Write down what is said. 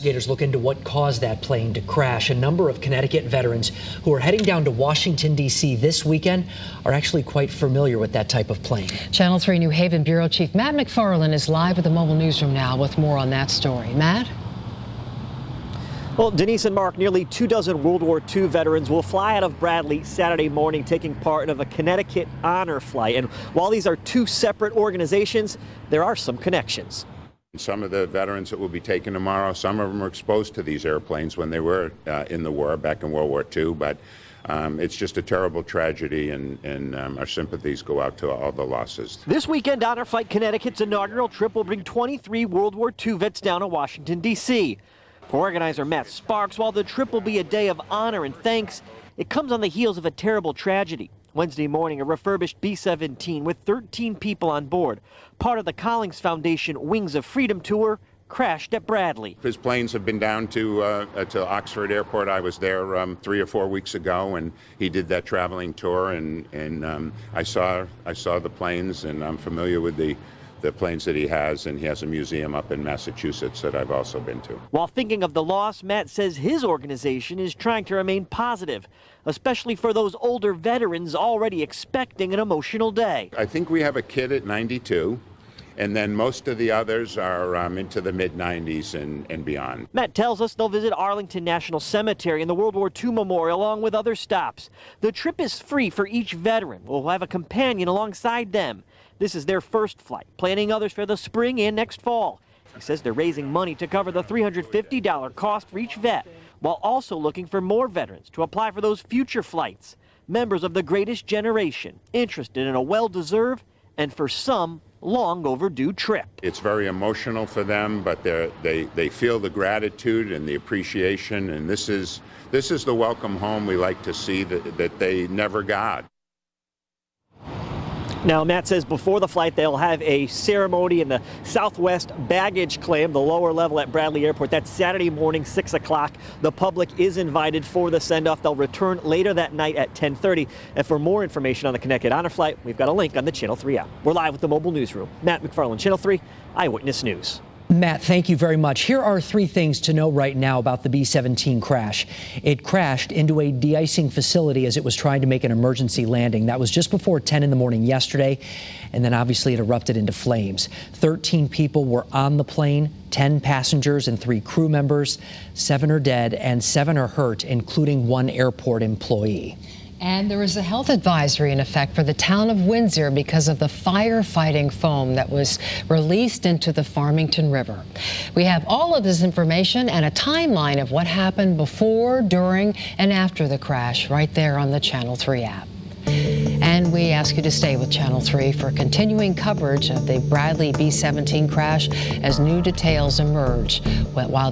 Investigators look into what caused that plane to crash. A number of Connecticut veterans who are heading down to Washington, D.C. this weekend are actually quite familiar with that type of plane. Channel 3 New Haven Bureau Chief Matt McFarland is live at the mobile newsroom now with more on that story. Matt? Well, Denise and Mark, nearly 24 World War II veterans will fly out of Bradley Saturday morning, taking part in a Connecticut Honor Flight. And while these are two separate organizations, there are some connections. Some of the veterans that will be taken tomorrow, some of them were exposed to these airplanes when they were in the war, back in World War II. But it's just a terrible tragedy, and our sympathies go out to all the losses. This weekend, Honor Flight Connecticut's inaugural trip will bring 23 World War II vets down to Washington, D.C. For organizer Matt Sparks, while the trip will be a day of honor and thanks, it comes on the heels of a terrible tragedy. Wednesday morning, a refurbished B-17 with 13 people on board, part of the Collins Foundation Wings of Freedom tour, crashed at Bradley. His planes have been down to Oxford Airport. I was there 3 or 4 weeks ago, and he did that traveling tour, and I saw the planes, and I'm familiar with the planes that he has, and he has a museum up in Massachusetts that I've also been to. While thinking of the loss, Matt says his organization is trying to remain positive, especially for those older veterans already expecting an emotional day. I think we have a kid at 92, and then most of the others are into the mid-90s and beyond. Matt tells us they'll visit Arlington National Cemetery and the World War II Memorial along with other stops. The trip is free for each veteran. We'll have a companion alongside them. This is their first flight, planning others for the spring and next fall. He says they're raising money to cover the $350 cost for each vet, while also looking for more veterans to apply for those future flights. Members of the greatest generation interested in a well-deserved and for some long overdue trip. It's very emotional for them, but they feel the gratitude and the appreciation, and this is the welcome home we like to see that they never got. Now, Matt says before the flight, they'll have a ceremony in the Southwest baggage claim, the lower level at Bradley Airport. That's Saturday morning, 6 o'clock. The public is invited for the send-off. They'll return later that night at 10:30. And for more information on the Connecticut Honor Flight, we've got a link on the Channel 3 app. We're live with the mobile newsroom. Matt McFarland, Channel 3 Eyewitness News. Matt, thank you very much. Here are 3 things to know right now about the B-17 crash. It crashed into a de-icing facility as it was trying to make an emergency landing. That was just before 10 in the morning yesterday, and then obviously it erupted into flames. 13 people were on the plane, 10 passengers and 3 crew members. 7 are dead and 7 are hurt, including 1 airport employee. And there is a health advisory in effect for the town of Windsor because of the firefighting foam that was released into the Farmington River. We have all of this information and a timeline of what happened before, during, and after the crash right there on the Channel 3 app. And we ask you to stay with Channel 3 for continuing coverage of the Bradley B-17 crash as new details emerge. While